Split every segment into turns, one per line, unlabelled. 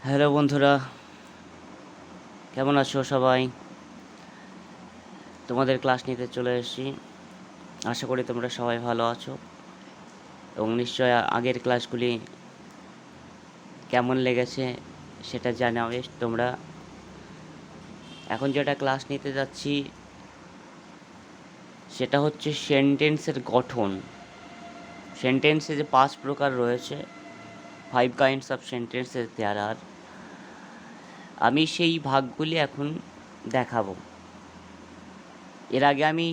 Hello বন্ধুরা, কেমন আছো সবাই? তোমাদের ক্লাস নিতে চলে এসেছি। আশা করি তোমরা সবাই ভালো আছো এবং নিশ্চয় আগের ক্লাসগুলি কেমন লেগেছে সেটা জানাবে তোমরা। এখন যেটা ক্লাস নিতে যাচ্ছি সেটা হচ্ছে সেন্টেন্সের গঠন। সেন্টেন্সে যে 5 প্রকার রয়েছে, 5 কাইন্ডস অফ সেন্টেন্সেস দেয়ার আর, আমি সেই ভাগগুলি এখন দেখাবো। এর আগে আমি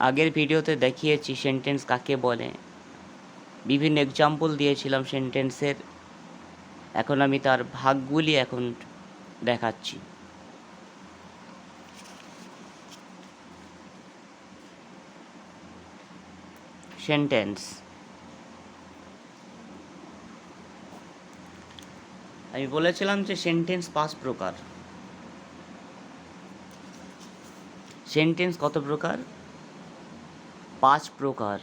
আগের ভিডিওতে দেখিয়েছি সেন্টেন্স কাকে বলে, বিভিন্ন এক্সাম্পল দিয়েছিলাম সেন্টেন্সের। এখন আমি তার ভাগগুলি এখন দেখাচ্ছি। সেন্টেন্স, আমি বলেছিলাম যে সেন্টেন্স 5 প্রকার। সেন্টেন্স কত প্রকার? 5 প্রকার।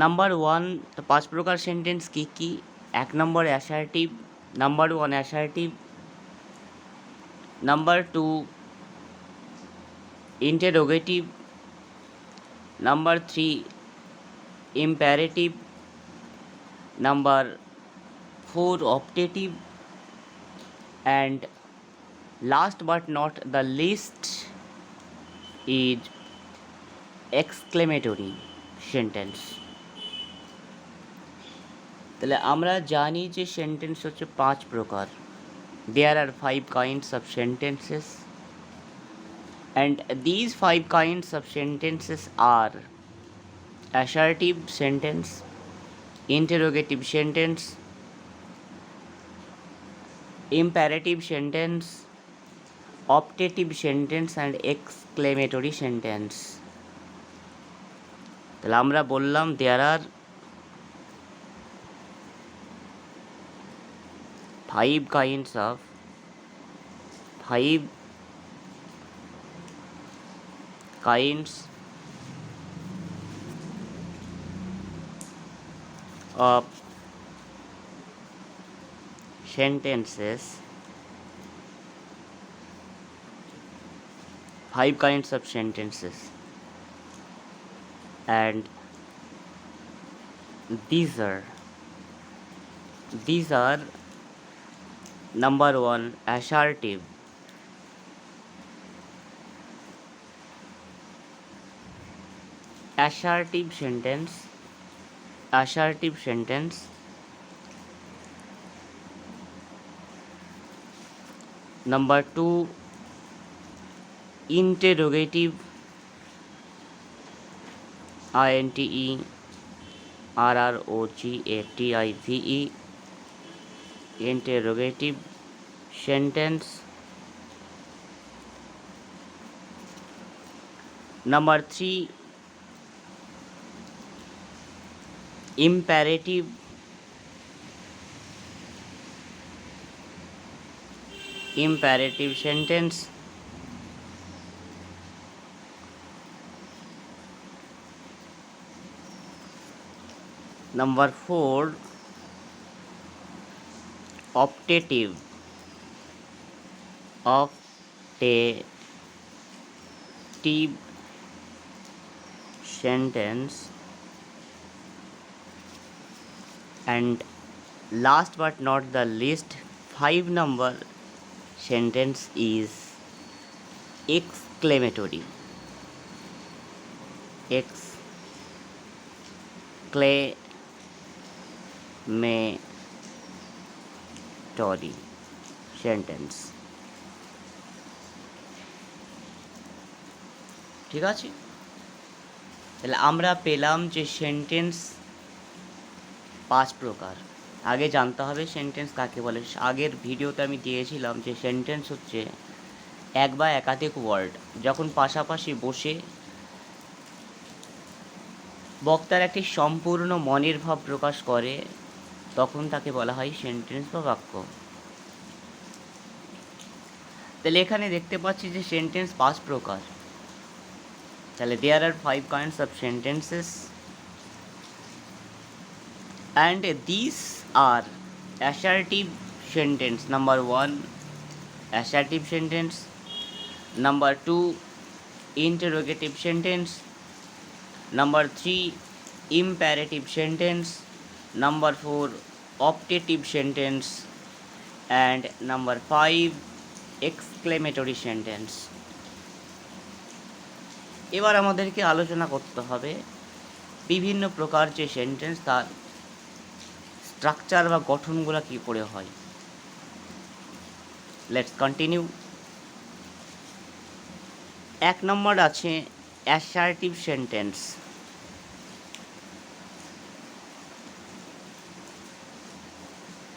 নাম্বার 1, 5 প্রকার সেন্টেন্স কী কী? 1 নম্বর assertive, number 1 assertive, number 2 interrogative, number 3 imperative, number 4 optative, and last but not the least is exclamatory sentence. তাহলে আমরা জানি যে সেন্টেন্স হচ্ছে 5 প্রকার। There are 5 kinds of sentences, and these 5 kinds of sentences are assertive sentence, interrogative sentence, imperative sentence, optative sentence, and exclamatory sentence. তাহলে আমরা বললাম there are 5 kinds of 5 kinds of sentences, 5 kinds of sentences, and these are number 1 assertive, assertive sentence, number 2 interrogative, interrogative, interrogative sentence, number 3 imperative, sentence, number 4 optative, sentence, and last but not the least 5 number sentence is exclamatory sentence. ঠিক আছে? তাহলে আমরা পেলাম যে sentence 5 প্রকার। আগে জানতে হবে সেন্টেন্স কাকে বলে। আগের ভিডিওতে আমি দিয়েছিলাম যে সেন্টেন্স হচ্ছে এক বা একাধিক ওয়ার্ড যখন পাশাপাশি বসে বক্তার একটি সম্পূর্ণ মনের ভাব প্রকাশ করে, তখন তাকে বলা হয় সেন্টেন্স বা বাক্য। তাহলে এখানে দেখতে পাচ্ছি যে সেন্টেন্স 5 প্রকার। তাহলে there are 5 kinds of sentences, and these are assertive sentence. Number 1, assertive sentence. Number 2, interrogative sentence. Number 3, imperative sentence. Number 4, optative sentence. And number 5, exclamatory sentence. এবার আমাদেরকে আলোচনা করতে হবে বিভিন্ন প্রকার যে সেন্টেন্স তার স্ট্রাকচার বা গঠনগুলো কী করে হয়। Let's continue. 1 নম্বর আছে অ্যাসার্টিভ সেন্টেন্স।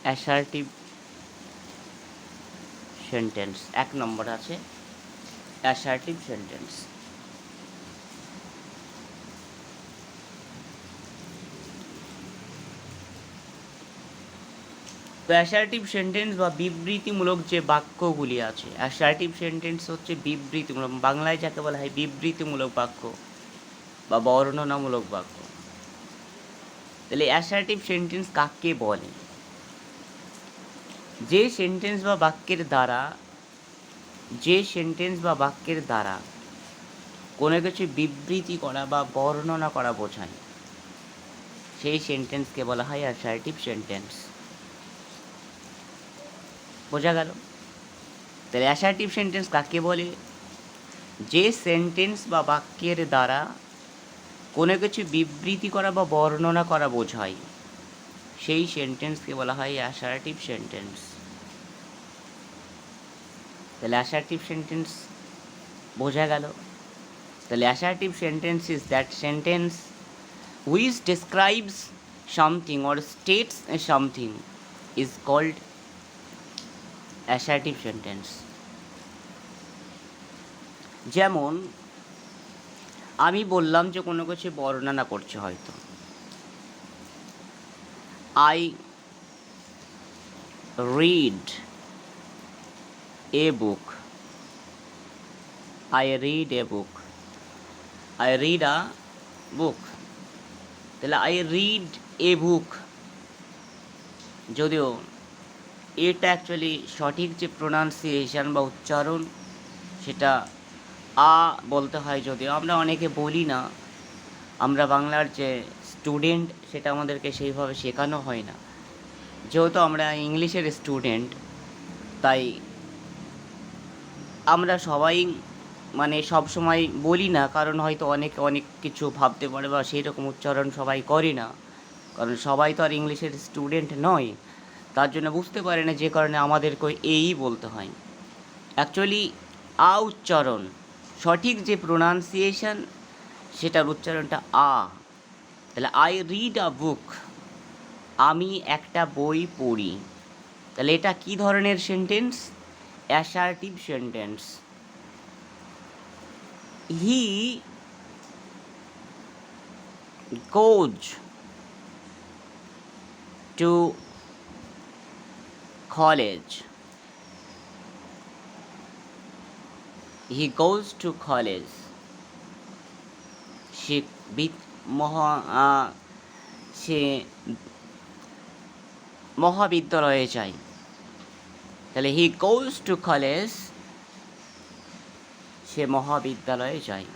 অ্যাসার্টিভ সেন্টেন্স 1 নম্বর আছে অ্যাসার্টিভ সেন্টেন্স। তো অ্যাসার্টিভ সেন্টেন্স বা বিবৃতিমূলক যে বাক্যগুলি আছে, অ্যাসার্টিভ সেন্টেন্স হচ্ছে বিবৃতিমূলক, বাংলায় যাকে বলা হয় বিবৃতিমূলক বাক্য বা বর্ণনামূলক বাক্য। তাহলে অ্যাসার্টিভ সেন্টেন্স কাকে বলে? যে সেন্টেন্স বা বাক্যের দ্বারা কোনো কিছু বিবৃতি করা বা বর্ণনা করা বোঝায়, সেই সেন্টেন্সকে বলা হয় অ্যাসার্টিভ সেন্টেন্স। বোঝা গেল? তাহলে অ্যাসার্টিভ সেন্টেন্স কাকে বলে? যে সেন্টেন্স বা বাক্যের দ্বারা কোনো কিছু বিবৃতি করা বা বর্ণনা করা বোঝায়, সেই সেন্টেন্সকে বলা হয় অ্যাসার্টিভ সেন্টেন্স। তাহলে অ্যাসার্টিভ সেন্টেন্স বোঝা গেল? তাহলে assertive sentence is that sentence which describes something or states something is called assertive sentence. যেমন আমি বললাম যে কোনো কিছু বর্ণনা করছে, হয়তো I read a book. I read a book. I read a book. তাহলে I read a book, যদিও এটা অ্যাকচুয়ালি সঠিক যে প্রোনাউন্সিয়েশন বা উচ্চারণ সেটা আ বলতে হয়, যদিও আমরা অনেকে বলি না, আমরা বাংলার যে স্টুডেন্ট সেটা আমাদেরকে সেইভাবে শেখানো হয় না। যেহেতু আমরা ইংলিশের স্টুডেন্ট, তাই আমরা সবাই মানে সব সময় বলি না, কারণ হয়তো অনেকে অনেক কিছু ভাবতে পারে বা সেই রকম উচ্চারণ সবাই করে না, কারণ সবাই তো আর ইংলিশের স্টুডেন্ট নয়, তার জন্য বুঝতে পারে না, যে কারণে আমাদেরকে এই বলতে হয়। অ্যাকচুয়ালি আ উচ্চারণ, সঠিক যে প্রোনাউন্সিয়েশন সেটার উচ্চারণটা আ। তাহলে আই রিড আ বুক, আমি একটা বই পড়ি। তাহলে এটা কী ধরনের sentence? Assertive sentence. He goes to college. He goes to college. সে মহাবিদ্যালয়ে যায়। তাহলে হি গোজ টু কলেজ, সে মহাবিদ্যালয়ে যায়।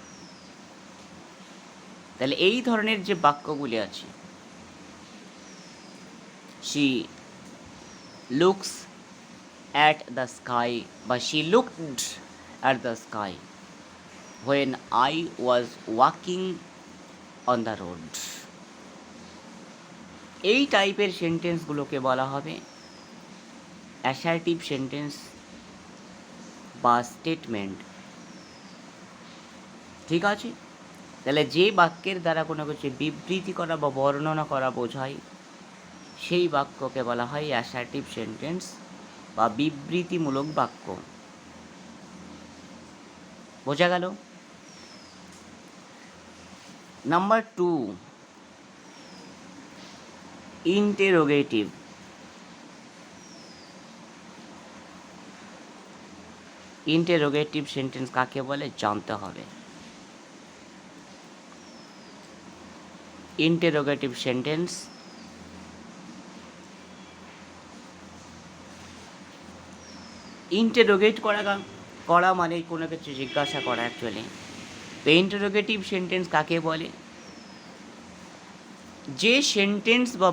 তাহলে এই ধরনের যে বাক্যগুলি আছে, she looks at the sky বা she looked at the sky when I was walking on the road, এই টাইপের সেন্টেন্সগুলোকে বলা হবে অ্যাসার্টিভ সেন্টেন্স বা স্টেটমেন্ট। ঠিক আছে? তাহলে যে বাক্যের দ্বারা কোনো কিছু বিবৃতি করা বা বর্ণনা করা বোঝায়, সেই বাক্যকে বলা হয় অ্যাসার্টিভ সেন্টেন্স বা বিবৃতিমূলক বাক্য। বোঝা গেল? Number 2, interrogative. ইন্টেরোগেটিভ সেন্টেন্স কাকে বলে জানতে হবে। ইন্টেরোগেটিভ সেন্টেন্স ইন্টারোগেট করা মানে কোনো কিছু জিজ্ঞাসা করা অ্যাকচুয়ালি। তো ইন্টারোগেটিভ সেন্টেন্স কাকে বলে? যে সেন্টেন্স বা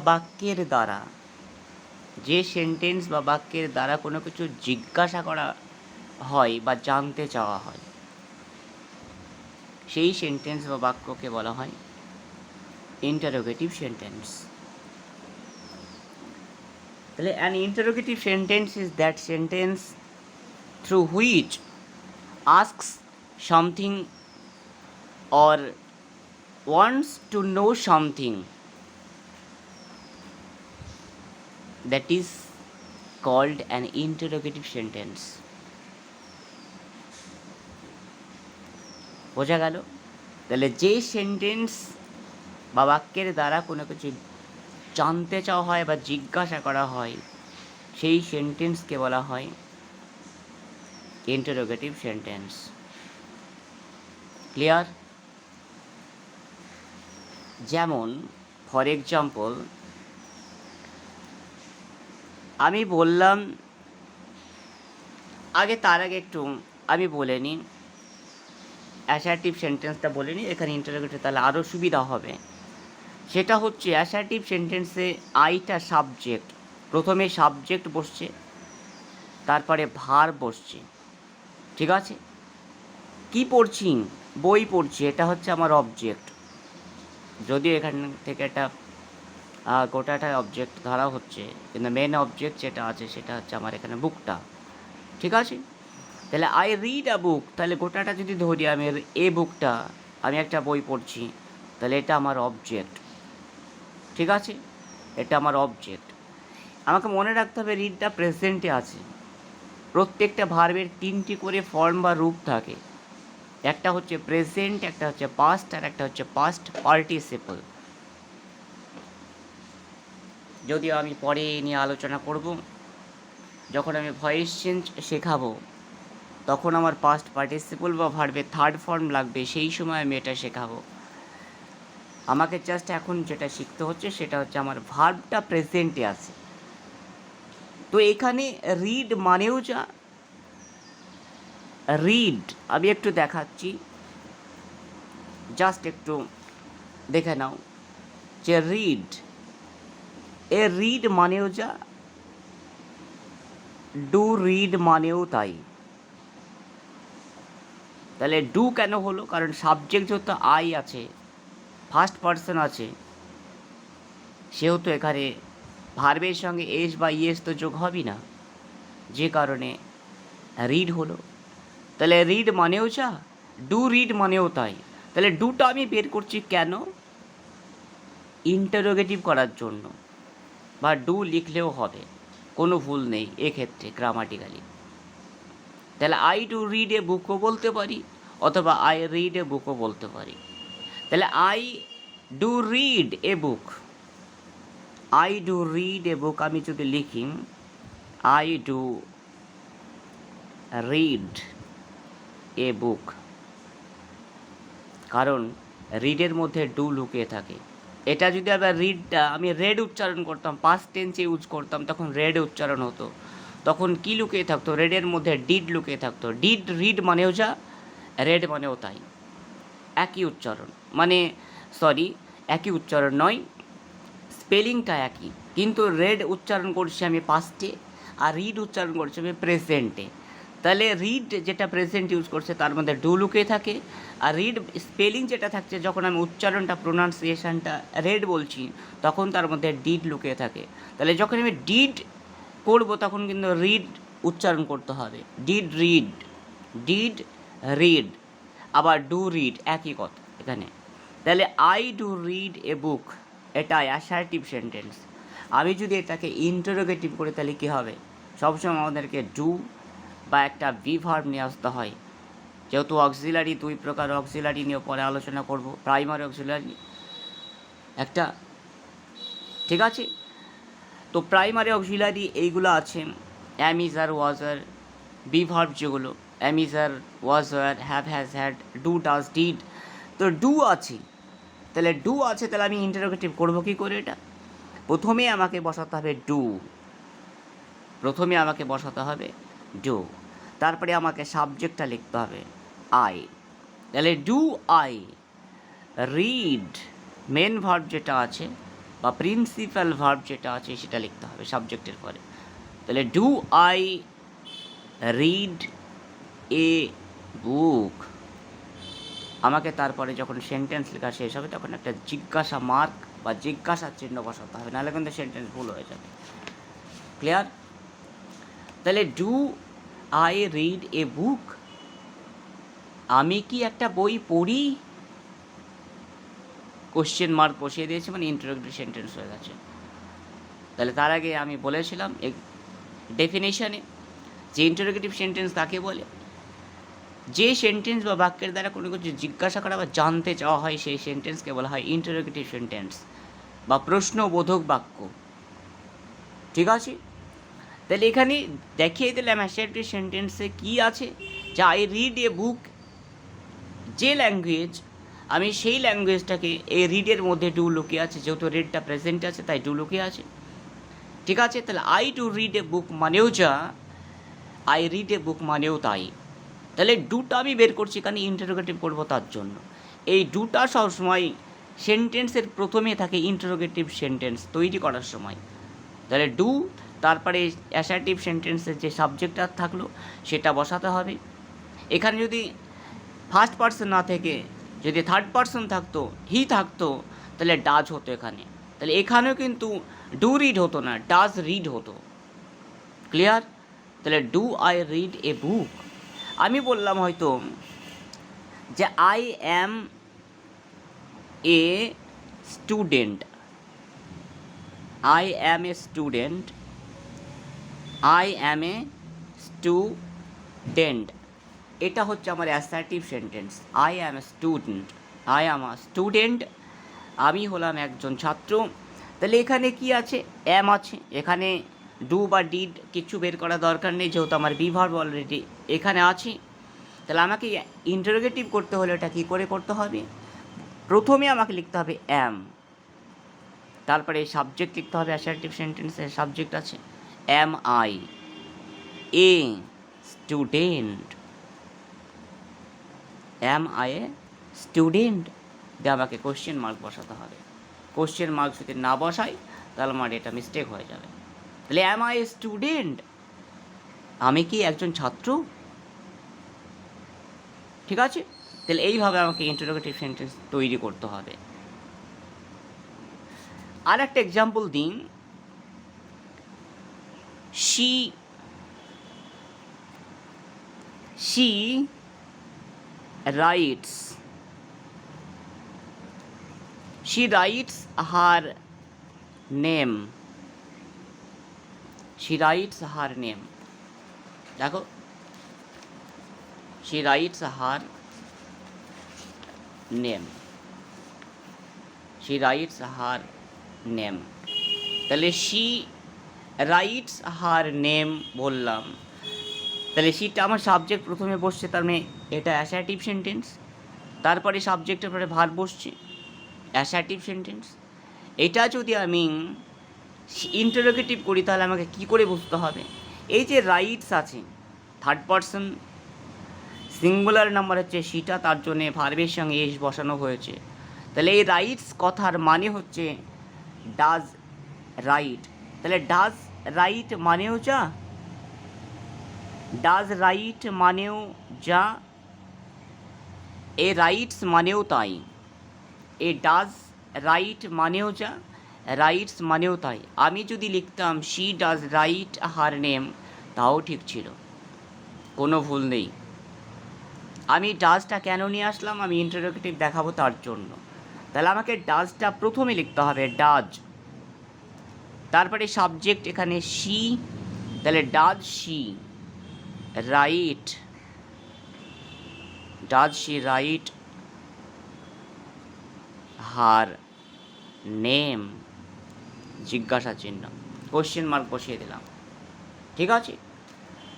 বাক্যের দ্বারা কোনো কিছু জিজ্ঞাসা করা হয় বা জানতে চাওয়া হয়, সেই সেন্টেন্স বা বাক্যকে বলা হয় ইন্টারোগেটিভ সেন্টেন্স। তাহলে an interrogative sentence is that sentence through which asks something or wants to know something, that is called an interrogative sentence. বোঝা গেল? তাহলে যে সেন্টেন্স বা বাক্যের দ্বারা কোনো কিছু জানতে চাওয়া হয় বা জিজ্ঞাসা করা হয়, সেই সেন্টেন্সকে বলা হয় ইন্টারোগেটিভ সেন্টেন্স। ক্লিয়ার? যেমন ফর এক্সাম্পল, আমি বললাম, তার আগে একটু আমি বলে নিই, অ্যাসার্টিভ সেন্টেন্সটা বলে নিই, এখানে ইন্টারোগেটিভ তাহলে আরও সুবিধা হবে। সেটা হচ্ছে অ্যাসার্টিভ সেন্টেন্সে আইটা সাবজেক্ট, প্রথমে সাবজেক্ট বসছে, তারপরে ভার্ব বসছে, ঠিক আছে? কি পড়ছি? বই পড়ছি, এটা হচ্ছে আমার অবজেক্ট। যদিও এখান থেকে একটা গোটাটা অবজেক্ট ধরা হচ্ছে, কিন্তু মেন অবজেক্ট যেটা আছে সেটা হচ্ছে আমার এখানে বুকটা, ঠিক আছে? তাহলে আই রিড আ বুক, তাহলে গোটাটা যদি ধরি আমি, বুকটা, আমি একটা বই পড়ছি, তাহলে এটা আমার অবজেক্ট, ঠিক আছে? এটা আমার অবজেক্ট। আমাকে মনে রাখতে হবে রিডটা প্রেজেন্টে আছে। প্রত্যেকটা ভার্বের 3টি করে ফর্ম বা রূপ থাকে, একটা হচ্ছে প্রেজেন্ট, একটা হচ্ছে পাস্ট, আর একটা হচ্ছে পাস্ট পার্টিসিপল। যদিও আমি পরে নিয়ে আলোচনা করব, যখন আমি ভয়েস চেঞ্জ শেখাবো তখন আমার পাস্ট পার্টিসিপল বা ভার্বের 3rd ফর্ম লাগবে, সেই সময় আমি এটা শেখাবো। আমাকে জাস্ট এখন যেটা শিখতে হচ্ছে সেটা হচ্ছে আমার ভার্বটা প্রেজেন্টে আছে। তো এখানে রিড মানেও যা, রিড আমি একটু দেখাচ্ছি, জাস্ট একটু দেখে নাও যে রিড, রিড মানেও যা, ডু রিড মানেও তাই। তাহলে ডু কেন হলো? কারণ সাবজেক্ট যেহেতু আই আছে, ফার্স্ট পারসন আছে, সেহেতু এখানে ভার্বের সঙ্গে এস বা ইয়েস তো যোগ হবেই না, যে কারণে রিড হলো। তাহলে রিড মানেও যা, ডু রিড মানেও তাই। তাহলে ডুটা আমি বের করছি কেন? ইন্টারোগেটিভ করার জন্য, বা ডু লিখলেও হবে, কোনো ভুল নেই এক্ষেত্রে গ্রামাটিক্যালি। তাহলে আই ডু রিড এ বুকও বলতে পারি, অথবা আই রিড এ বুকও বলতে পারি। তাহলে I do read a book, I do read a book আমি যদি লিখি I do read a book, কারণ রিডের মধ্যে ডু লুকিয়ে থাকে। এটা যদি আবার রিডটা আমি রেড উচ্চারণ করতাম, পাস্ট টেন্সে ইউজ করতাম, তখন রেড উচ্চারণ হতো, তখন কি লুকিয়ে থাকতো? রেডের মধ্যে ডিড লুকিয়ে থাকতো। ডিড রিড মানেও যা, রেড মানেও তাই, একই উচ্চারণ, মানে একই উচ্চারণ নয়, স্পেলিংটা একই, কিন্তু রেড উচ্চারণ করছি আমি পাস্টে, আর রিড উচ্চারণ করছি আমি প্রেজেন্টে। তাহলে রিড যেটা প্রেজেন্ট ইউজ করছে তার মধ্যে ডু লুকিয়ে থাকে, আর রিড স্পেলিং যেটা থাকছে, যখন আমি উচ্চারণটা প্রোনাউন্সিয়েশনটা রেড বলছি, তখন তার মধ্যে ডিড লুকিয়ে থাকে। তাহলে যখন আমি ডিড করবো তখন কিন্তু রিড উচ্চারণ করতে হবে, ডিড রিড, ডিড রিড, আবার ডু রিড, একই কথা এখানে। তাহলে আই ডু রিড এ বুক, এটা অ্যাসার্টিভ সেন্টেন্স। আমি যদি এটাকে ইন্টারোগেটিভ করি তাহলে কী হবে? সবসময় আমাদেরকে ডু বা একটা ভি ভার্ব নিয়ে আসতে হয়, যেহেতু অক্সিলারি 2 প্রকার অক্সিলারি নিয়ে পরে আলোচনা করব, প্রাইমারি অক্সিলারি একটা, ঠিক আছে? তো প্রাইমারি অক্সিলারি এইগুলো আছে, am is are was were, be verb যেগুলো am is are, was were, have has had, do does did. তো ডু আছে, তাহলে ডু আছে, তাহলে আমি ইন্টারোগেটিভ করবো কী করে? এটা প্রথমে আমাকে বসাতে হবে ডু, প্রথমে আমাকে বসাতে হবে ডু। তারপরে আমাকে সাবজেক্টটা লিখতে হবে আই। তাহলে do I read, main verb যেটা আছে বা প্রিন্সিপাল ভার্ব যেটা আছে সেটা লিখতে হবে সাবজেক্টের পরে। তাহলে ডু আই রিড এ বুক। আমাকে তারপরে যখন সেন্টেন্স লেখা শেষ হবে তখন একটা জিজ্ঞাসা মার্ক বা জিজ্ঞাসার চিহ্ন বসাতে হবে, নাহলে কিন্তু সেন্টেন্স ভুল হয়ে যাবে। ক্লিয়ার? তাহলে do I read a book, আমি কি একটা বই পড়ি? কোশ্চেন মার্ক বসিয়ে দিয়েছে, মানে ইন্টারোগেটিভ সেন্টেন্স হয়ে গেছে। তাহলে তার আগে আমি বলেছিলাম ডেফিনেশনে যে ইন্টারোগেটিভ সেন্টেন্স কাকে বলে, যে সেন্টেন্স বা বাক্যের দ্বারা কোনো কিছু জিজ্ঞাসা করা বা জানতে চাওয়া হয় সেই সেন্টেন্সকে বলা হয় ইন্টারোগেটিভ সেন্টেন্স বা প্রশ্নবোধক বাক্য। ঠিক আছে? তাহলে এখানে দেখিয়ে দিলাম অ্যাসার্টিভ সেন্টেন্সে কী আছে, যে আই রিড এ বুক, যে ল্যাঙ্গুয়েজ, আমি সেই ল্যাঙ্গুয়েজটাকে এই রিডের মধ্যে ডু লুকিয়ে আছে, যেহেতু রিডটা প্রেজেন্ট আছে তাই ডু লুকিয়ে আছে। ঠিক আছে? তাহলে আই টু রিড এ বুক মানেও যা, আই রিড এ বুক মানেও তাই। তাহলে ডুটা আমি বের করছি এখানে ইন্টারোগেটিভ করবো তার জন্য। এই ডুটা সবসময় সেন্টেন্সের প্রথমে থাকে ইন্টারোগেটিভ সেন্টেন্স তৈরি করার সময়। তাহলে ডু, তারপরে অ্যাসার্টিভ সেন্টেন্সের যে সাবজেক্টটা থাকলো সেটা বসাতে হবে। এখানে যদি ফার্স্ট পার্সন না থেকে যদি থার্ড পার্সন থাকতো, হি থাকতো, তাহলে ডাজ হতো এখানে। তাহলে এখানেও কিন্তু ডু রিড হতো না, ডাজ রিড হতো। ক্লিয়ার? তাহলে do I read a book, আমি বললাম হয়তো যে I am a student, I am a student, I am a student, এটা হচ্ছে আমার assertive sentence. I am a student, I am a student, আমি হলাম একজন ছাত্র। তাহলে এখানে কি আছে? অ্যাম আছে। এখানে ডু বা ডিড কিছু বের করা দরকার নেই, যেহেতু আমার বি ভার্ব অলরেডি এখানে আছে। তাহলে আমাকে ইন্টারোগেটিভ করতে হলে এটা কী করে করতে হবে? প্রথমে আমাকে লিখতে হবে অ্যাম, তারপরে সাবজেক্ট লিখতে হবে। অ্যাসার্টিভ সেন্টেন্সের সাবজেক্ট আছে am I a student, am I a student দিয়ে আমাকে কোশ্চেন মার্ক বসাতে হবে। কোশ্চেন মার্ক যদি না বসাই তাহলে আমার এটা মিস্টেক হয়ে যাবে। তাহলে অ্যাম আই এ স্টুডেন্ট, আমি কি একজন ছাত্র? ঠিক আছে? তাহলে এইভাবে আমাকে ইন্টারোগেটিভ সেন্টেন্স তৈরি করতে হবে। আর একটা এক্সাম্পল দিন, she rights, she writes her name, she writes her name, দেখো she writes her name, she writes her name। তাহলে she writes her name বললাম, তাহলে সেটা আমার সাবজেক্ট প্রথমে বসছে, তার মানে এটা অ্যাসার্টিভ সেন্টেন্স। তারপরে সাবজেক্টের পরে ভার্ব বসছে, অ্যাসার্টিভ সেন্টেন্স। এটা যদি আমি ইন্টারোগেটিভ করি তাহলে আমাকে কী করে বুঝতে হবে? এই যে রাইটস আছে, থার্ড পারসন সিঙ্গুলার নাম্বার হচ্ছে সেটা, তার জন্যে ভার্বের সঙ্গে এস বসানো হয়েছে। তাহলে এই রাইটস কথার মানে হচ্ছে ডাজ রাইট। তাহলে ডাজ রাইট মানেও যা, ডাজ রাইট মানেও যা, এ রাইটস মানেও তাই, এ ডাজ রাইট মানেও যা, রাইটস মানেও তাই। আমি যদি লিখতাম she does right her name, তাও ঠিক ছিল, কোনো ভুল নেই। আমি ডাজটা কেন নিয়ে আসলাম? আমি ইন্টারোগেটিভ দেখাবো তার জন্য। তাহলে আমাকে ডাজটা প্রথমে লিখতে হবে, ডাজ, তারপরে সাবজেক্ট এখানে শি, তাহলে does she right, does she right her name, জিজ্ঞাসা চিহ্ন, কোশ্চেন মার্ক বসিয়ে দিলাম। ঠিক আছে?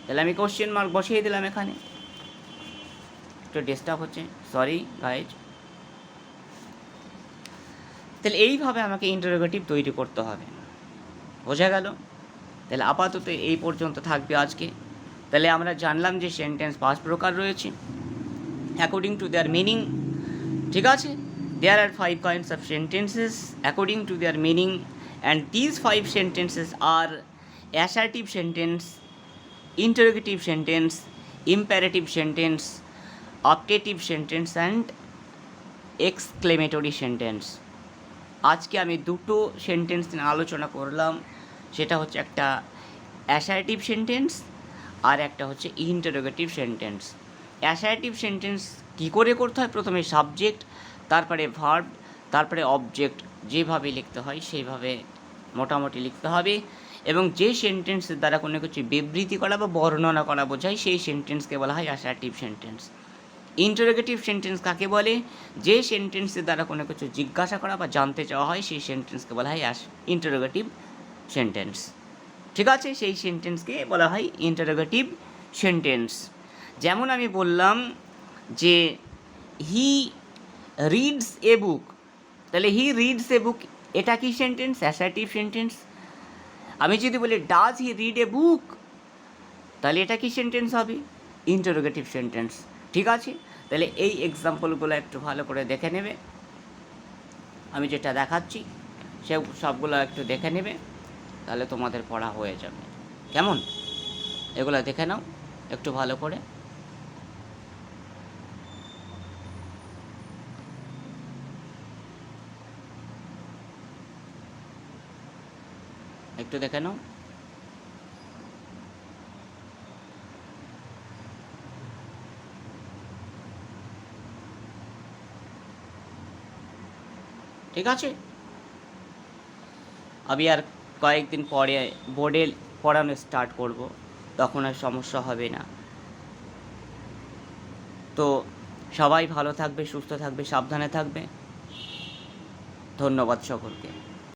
তাহলে আমি কোশ্চেন মার্ক বসিয়ে দিলাম এখানে। একটু ডিস্টার্ব হচ্ছে, সরি গাইজ। তাহলে এইভাবে আমাকে ইন্টারোগেটিভ তৈরি করতে হবে। বোঝা গেল? তাহলে আপাতত এই পর্যন্ত থাকবে আজকে। তাহলে আমরা জানলাম যে সেন্টেন্স 5 প্রকার রয়েছে অ্যাকর্ডিং টু দেয়ার মিনিং, ঠিক আছে। There are 5 kinds of sentences according to their meaning, and this 5 sentences are assertive sentence, interrogative sentence, imperative sentence, optative sentence and exclamatory sentence. আজকে আমি দুটো সেন্টেন্স নিয়ে আলোচনা করলাম, সেটা হচ্ছে একটা অ্যাসার্টিভ সেন্টেন্স আর একটা হচ্ছে ইন্টারোগেটিভ সেন্টেন্স। অ্যাসার্টিভ সেন্টেন্স কী করে করতে হয়, প্রথমে সাবজেক্ট, তারপরে ভার্ব, তারপরে অবজেক্ট, যেভাবে লিখতে হয় সেইভাবে মোটামুটি লিখতে হবে, এবং যে সেন্টেন্সের দ্বারা কোনো কিছু বিবৃতি করা বা বর্ণনা করা বোঝায় সেই সেন্টেন্সকে বলা হয় অ্যাসার্টিভ সেন্টেন্স। ইন্টারোগেটিভ সেন্টেন্স কাকে বলে, যে সেন্টেন্সের দ্বারা কোনো কিছু জিজ্ঞাসা করা বা জানতে চাওয়া হয় সেই সেন্টেন্সকে বলা হয় ইন্টারোগেটিভ সেন্টেন্স, ঠিক আছে। সেই সেন্টেন্সকে বলা হয় ইন্টারোগেটিভ সেন্টেন্স। যেমন আমি বললাম যে হি রিডস এ বুক, তাহলে হি রিডস এ বুক, এটা কি সেন্টেন্স? Assertive sentence. আমি যদি বলি ডাজ হি রিড এ বুক, তাহলে এটা কি সেন্টেন্স হবে? ইন্টারোগেটিভ সেন্টেন্স, ঠিক আছে। তাহলে এই এক্সাম্পলগুলো একটু ভালো করে দেখে নেবে, আমি যেটা দেখাচ্ছি সে সবগুলো একটু দেখে নেবে, তাহলে তোমাদের পড়া হয়ে যাবে। কেমন? এগুলো দেখে নাও একটু ভালো করে। একটু দেখে নাও। ঠিক আছে, আমি আর কয়েকদিন পরে বোর্ডে পড়ানো স্টার্ট করব, তখন আর সমস্যা হবে না। তো সবাই ভালো থাকবে, সুস্থ থাকবে, সাবধানে থাকবে। ধন্যবাদ সকলকে।